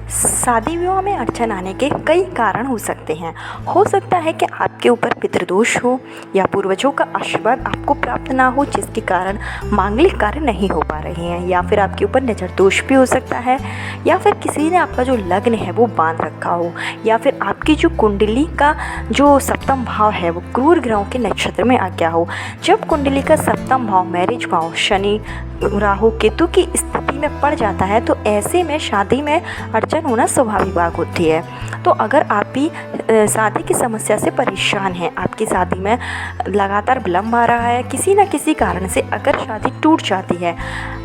शादी विवाह में अड़चन आने के कई कारण हो सकते हैं। हो सकता है कि आपके ऊपर पितृदोष हो या पूर्वजों का आशीर्वाद आपको प्राप्त ना हो, जिसके कारण मांगलिक कार्य नहीं हो पा रहे हैं, या फिर आपके ऊपर नज़र दोष भी हो सकता है, या फिर किसी ने आपका जो लग्न है वो बांध रखा हो, या फिर आपकी जो कुंडली का जो सप्तम भाव है वो क्रूर ग्रहों के नक्षत्र में आ गया हो। जब कुंडली का सप्तम भाव मैरिज भाव शनि राहु केतु की स्थिति में पड़ जाता है तो ऐसे में शादी में अड़चन होना स्वाभाविक बात होती है। तो अगर आप भी शादी की समस्या से परेशान हैं, आपकी शादी में लगातार विलम्ब आ रहा है, किसी न किसी कारण से अगर शादी टूट जाती है,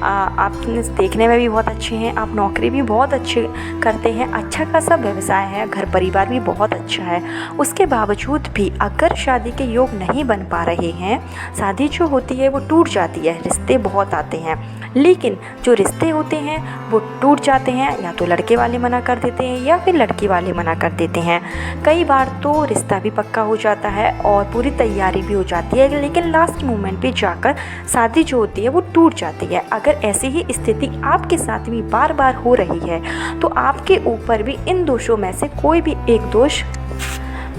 आप देखने में भी बहुत अच्छे हैं, आप नौकरी भी बहुत अच्छे करते हैं, अच्छा खासा व्यवसाय है, घर परिवार भी बहुत अच्छा है, उसके बावजूद भी अगर शादी के योग नहीं बन पा रहे हैं, शादी जो होती है वो टूट जाती है, रिश्ते बहुत आते हैं, लेकिन जो रिश्ते होते हैं वो टूट जाते हैं, या तो लड़के वाले मना कर देते हैं या फिर लड़की वाले मना कर देते हैं। कई बार तो रिश्ता भी पक्का हो जाता है और पूरी तैयारी भी हो जाती है, लेकिन लास्ट मोमेंट पे जाकर शादी जो होती है वो टूट जाती है। अगर ऐसी ही स्थिति आपके साथ भी बार बार हो रही है तो आपके ऊपर भी इन दोषों में से कोई भी एक दोष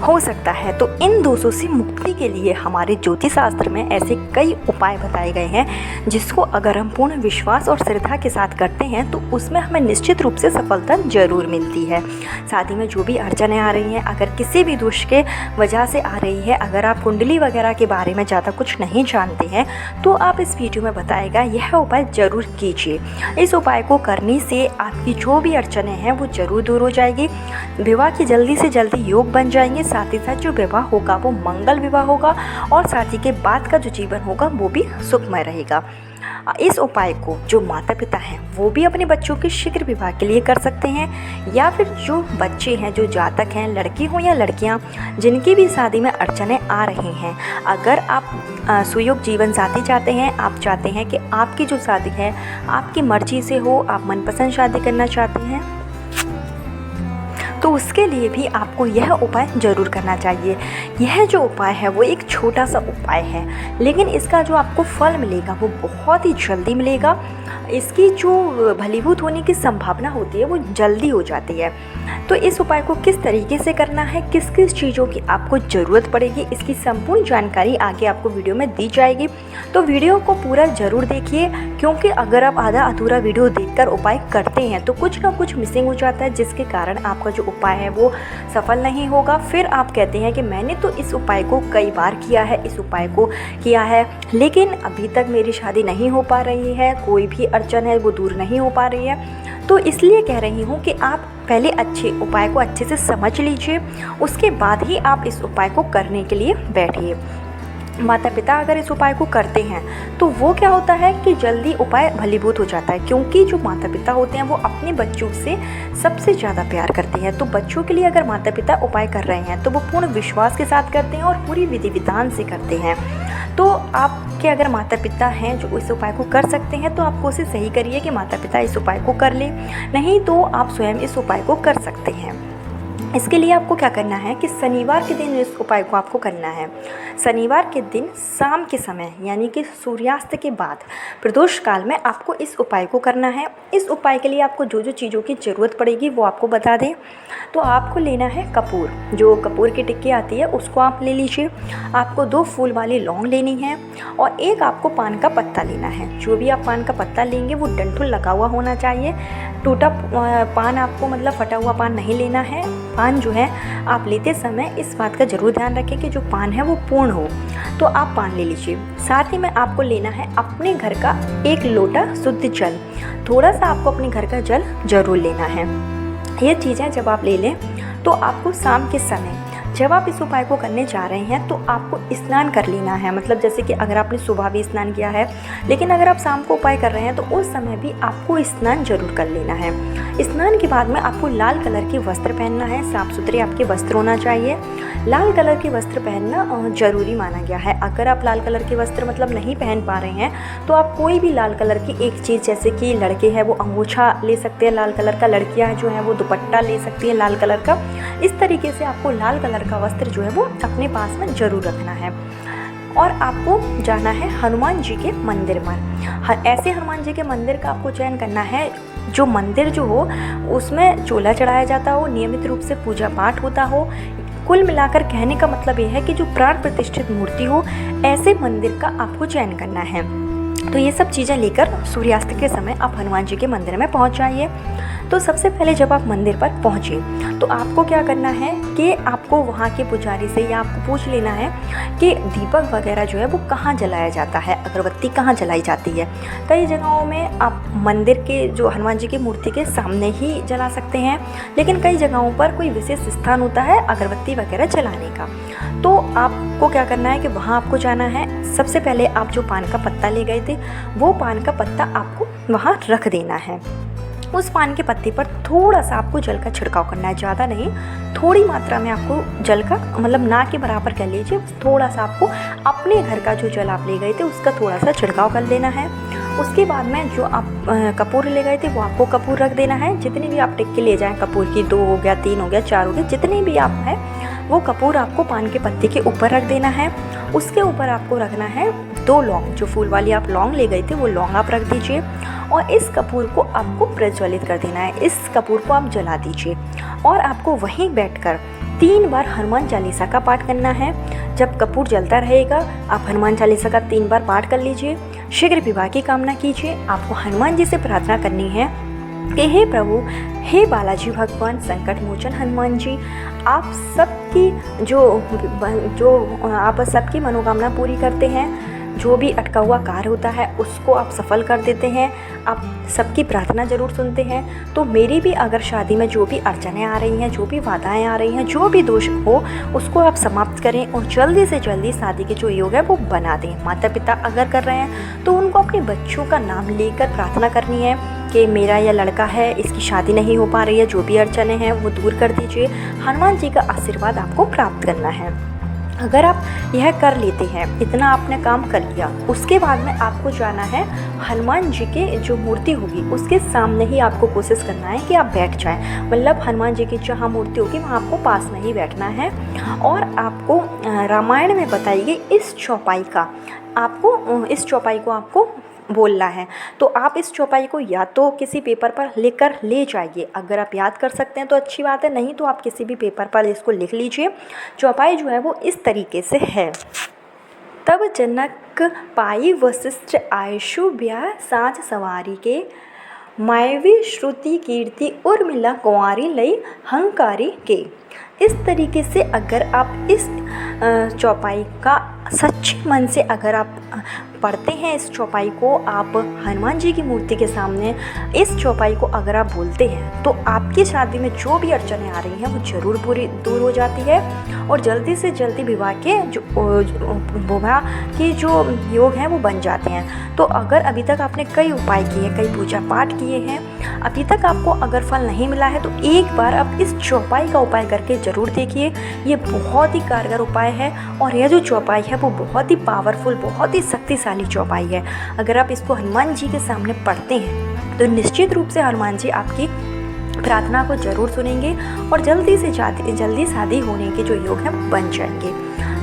हो सकता है। तो इन दोषों से मुक्ति के लिए हमारे ज्योतिष शास्त्र में ऐसे कई उपाय बताए गए हैं, जिसको अगर हम पूर्ण विश्वास और श्रद्धा के साथ करते हैं तो उसमें हमें निश्चित रूप से सफलता जरूर मिलती है। शादी में जो भी अड़चनें आ रही हैं, अगर किसी भी दोष के वजह से आ रही है, अगर आप कुंडली वगैरह के बारे में ज़्यादा कुछ नहीं जानते हैं तो आप इस वीडियो में बताएगा यह उपाय ज़रूर कीजिए। इस उपाय को करने से आपकी जो भी अड़चनें हैं वो ज़रूर दूर हो जाएगी, विवाह की जल्दी से जल्दी योग बन जाएंगे, साथ ही साथ जो विवाह होगा वो मंगल विवाह होगा और शादी के बाद का जो जीवन होगा वो भी सुखमय रहेगा। इस उपाय को जो माता पिता हैं वो भी अपने बच्चों के शीघ्र विवाह के लिए कर सकते हैं, या फिर जो बच्चे हैं, जो जातक हैं, लड़की हो या लड़कियां, जिनकी भी शादी में अड़चनें आ रही हैं, अगर आप सुयोग जीवन साथी चाहते हैं, आप चाहते हैं कि आपकी जो शादी है आपकी मर्जी से हो, आप मनपसंद शादी करना चाहते हैं, तो उसके लिए भी आपको यह उपाय ज़रूर करना चाहिए। यह जो उपाय है वो एक छोटा सा उपाय है, लेकिन इसका जो आपको फल मिलेगा वो बहुत ही जल्दी मिलेगा। इसकी जो भलीभूत होने की संभावना होती है वो जल्दी हो जाती है। तो इस उपाय को किस तरीके से करना है, किस किस चीज़ों की आपको ज़रूरत पड़ेगी, इसकी संपूर्ण जानकारी आगे आपको वीडियो में दी जाएगी। तो वीडियो को पूरा ज़रूर देखिए, क्योंकि अगर आप आधा अधूरा वीडियो देखकर उपाय करते हैं तो कुछ ना कुछ मिसिंग हो जाता है, जिसके कारण आपका जो उपाय है वो सफल नहीं होगा। फिर आप कहते हैं कि मैंने तो इस उपाय को कई बार किया है, इस उपाय को किया है, लेकिन अभी तक मेरी शादी नहीं हो पा रही है, कोई भी अड़चन है वो दूर नहीं हो पा रही है। तो इसलिए कह रही हूँ कि आप पहले अच्छे उपाय को अच्छे से समझ लीजिए, उसके बाद ही आप इस उपाय को करने के लिए बैठिए। माता पिता अगर इस उपाय को करते हैं तो वो क्या होता है कि जल्दी उपाय भलीभूत हो जाता है, क्योंकि जो माता पिता होते हैं वो अपने बच्चों से सबसे ज़्यादा प्यार करते हैं। तो बच्चों के लिए अगर माता पिता उपाय कर रहे हैं तो वो पूर्ण विश्वास के साथ करते हैं और पूरी विधि विधान से करते हैं। तो आपके अगर माता पिता हैं जो इस उपाय को कर सकते हैं तो आप कोशिश सही करिए कि माता पिता इस उपाय को कर लें, नहीं तो आप स्वयं इस उपाय को कर सकते हैं। इसके लिए आपको क्या करना है कि शनिवार के दिन इस उपाय को आपको करना है। शनिवार के दिन शाम के समय यानी कि सूर्यास्त के बाद प्रदोष काल में आपको इस उपाय को करना है। इस उपाय के लिए आपको जो जो चीज़ों की ज़रूरत पड़ेगी वो आपको बता दें। तो आपको लेना है कपूर, जो कपूर की टिक्की आती है उसको आप ले लीजिए। आपको 2 फूल वाली लौंग लेनी है और एक आपको पान का पत्ता लेना है। जो भी आप पान का पत्ता लेंगे वो डंठल लगा हुआ होना चाहिए, टूटा पान आपको मतलब फटा हुआ पान नहीं लेना है। पान जो है आप लेते समय इस बात का ज़रूर ध्यान रखें कि जो पान है वो पूर्ण हो, तो आप पान ले लीजिए। साथ ही में आपको लेना है अपने घर का 1 लोटा शुद्ध जल, थोड़ा सा आपको अपने घर का जल ज़रूर लेना है। ये चीज़ें जब आप ले लें तो आपको शाम के समय जब आप इस उपाय को करने जा रहे हैं तो आपको स्नान कर लेना है। मतलब जैसे कि अगर आपने सुबह भी स्नान किया है, लेकिन अगर आप शाम को उपाय कर रहे हैं तो उस समय भी आपको स्नान जरूर कर लेना है। स्नान के बाद में आपको लाल कलर के वस्त्र पहनना है, साफ़ सुथरे आपके वस्त्र होना चाहिए। लाल कलर के वस्त्र पहनना ज़रूरी माना गया है। अगर आप लाल कलर के वस्त्र मतलब नहीं पहन पा रहे हैं तो आप कोई भी लाल कलर की एक चीज़, जैसे कि लड़के हैं वो अंगूछा ले सकते हैं लाल कलर का, लड़कियां जो हैं वो दुपट्टा ले सकती हैं लाल कलर का। इस तरीके से आपको लाल कलर का वस्त्र जो है वो अपने पास में ज़रूर रखना है। और आपको जाना है हनुमान जी के मंदिर में। ऐसे हनुमान जी के मंदिर का आपको चयन करना है जो मंदिर जो हो उसमें चूल्हा चढ़ाया जाता हो, नियमित रूप से पूजा पाठ होता हो। कुल मिलाकर कहने का मतलब ये है कि जो प्राण प्रतिष्ठित मूर्ति हो, ऐसे मंदिर का आपको चयन करना है। तो ये सब चीज़ें लेकर सूर्यास्त के समय आप हनुमान जी के मंदिर में पहुंच जाइए। तो सबसे पहले जब आप मंदिर पर पहुँचे तो आपको क्या करना है कि आपको वहाँ के पुजारी से या आपको पूछ लेना है कि दीपक वगैरह जो है वो कहाँ जलाया जाता है, अगरबत्ती कहाँ जलाई जाती है। कई जगहों में आप मंदिर के जो हनुमान जी की मूर्ति के सामने ही जला सकते हैं, लेकिन कई जगहों पर कोई विशेष स्थान होता है अगरबत्ती वगैरह जलाने का। तो आपको क्या करना है कि वहाँ आपको जाना है। सबसे पहले आप जो पान का पत्ता ले गए थे वो पान का पत्ता आपको वहाँ रख देना है। उस पान के पत्ते पर थोड़ा सा आपको जल का छिड़काव करना है, ज़्यादा नहीं, थोड़ी मात्रा में आपको जल का, मतलब ना के बराबर कह लीजिए, थोड़ा सा आपको अपने घर का जो जल आप ले गए थे उसका थोड़ा सा छिड़काव कर लेना है। उसके बाद में जो आप कपूर ले गए थे वो आपको कपूर रख देना है। जितनी भी आप टिक्की ले जाएं कपूर की, 2 हो गया, 3 हो गया, 4 हो गया, जितनी भी आप हैं वो कपूर आपको पान के पत्ते के ऊपर रख देना है। उसके ऊपर आपको रखना है 2 लौंग, जो फूल वाली आप लौंग ले गए थे वो लौंग आप रख दीजिए और इस कपूर को आपको प्रज्वलित कर देना है। इस कपूर को आप जला दीजिए और आपको वहीं बैठकर 3 बार हनुमान चालीसा का पाठ करना है। जब कपूर जलता रहेगा आप हनुमान चालीसा का 3 बार पाठ कर लीजिए। शीघ्र विवाह की कामना कीजिए। आपको हनुमान जी से प्रार्थना करनी है कि हे प्रभु, हे बालाजी भगवान, संकट मोचन हनुमान जी, आप सबकी आप सबकी मनोकामना पूरी करते हैं। जो भी अटका हुआ कार्य होता है उसको आप सफल कर देते हैं। आप सबकी प्रार्थना ज़रूर सुनते हैं। तो मेरी भी अगर शादी में जो भी अड़चनें आ रही हैं, जो भी बाधाएं आ रही हैं, जो भी दोष हो उसको आप समाप्त करें और जल्दी से जल्दी शादी के जो योग है वो बना दें। माता पिता अगर कर रहे हैं तो उनको अपने बच्चों का नाम लेकर प्रार्थना करनी है कि मेरा यह लड़का है, इसकी शादी नहीं हो पा रही है, जो भी अड़चनें हैं वो दूर कर दीजिए। हनुमान जी का आशीर्वाद आपको प्राप्त करना है। अगर आप यह कर लेते हैं, इतना आपने काम कर लिया, उसके बाद में आपको जाना है हनुमान जी के जो मूर्ति होगी उसके सामने ही आपको कोशिश करना है कि आप बैठ जाएं। मतलब हनुमान जी की जहाँ मूर्ति होगी वहाँ आपको पास में ही बैठना है और आपको रामायण में बताई गई इस चौपाई को आपको बोलना है। तो आप इस चौपाई को या तो किसी पेपर पर लिखकर ले जाइए। अगर आप याद कर सकते हैं तो अच्छी बात है, नहीं तो आप किसी भी पेपर पर इसको लिख लीजिए। चौपाई जो है वो इस तरीके से है। तब जनक पाई वशिष्ठ आयशु ब्याह साँझ सवारी के, मायवी श्रुति कीर्ति उर्मिला कुंवारी लई हंकारी के। इस तरीके से अगर आप इस चौपाई का सच्चे मन से अगर आप पढ़ते हैं, इस चौपाई को आप हनुमान जी की मूर्ति के सामने इस चौपाई को अगर आप बोलते हैं तो आपकी शादी में जो भी अड़चनें आ रही हैं वो ज़रूर पूरी दूर हो जाती है और जल्दी से जल्दी विवाह के जो योग हैं वो बन जाते हैं। तो अगर अभी तक आपने कई उपाय किए, कई पूजा पाठ किए हैं, अभी तक आपको अगर फल नहीं मिला है तो एक बार आप इस चौपाई का उपाय करके ज़रूर देखिए। ये बहुत ही कारगर उपाय है और यह जो चौपाई है वो बहुत ही पावरफुल, बहुत ही शक्तिशाली चौपाई है। अगर आप इसको हनुमान जी के सामने पढ़ते हैं तो निश्चित रूप से हनुमान जी आपकी प्रार्थना को जरूर सुनेंगे और जल्दी से जल्दी शादी होने के जो योग हैं बन जाएंगे।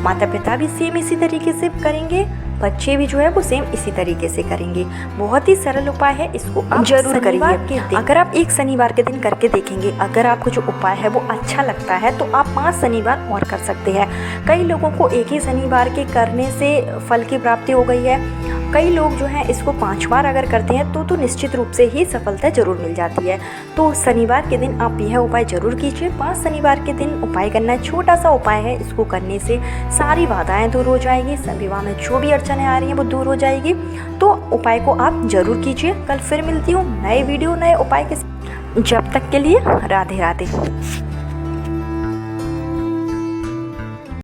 माता पिता भी सेम इसी तरीके से करेंगे, बच्चे भी जो है वो सेम इसी तरीके से करेंगे। बहुत ही सरल उपाय है, इसको आप जरूर करिए। अगर आप एक शनिवार के दिन करके देखेंगे, अगर आपको जो उपाय है वो अच्छा लगता है तो आप 5 शनिवार और कर सकते हैं। कई लोगों को एक ही शनिवार के करने से फल की प्राप्ति हो गई है। कई लोग जो हैं इसको 5 बार अगर करते हैं तो निश्चित रूप से ही सफलता जरूर मिल जाती है। तो शनिवार के दिन आप यह उपाय जरूर कीजिए। 5 शनिवार के दिन उपाय करना है, छोटा सा उपाय है, इसको करने से सारी बाधाएं दूर हो जाएगी, विवाह में जो भी अड़चनें आ रही हैं वो दूर हो जाएगी। तो उपाय को आप जरूर कीजिए। कल फिर मिलती हूँ नए वीडियो नए उपाय के। जब तक के लिए राधे राधे।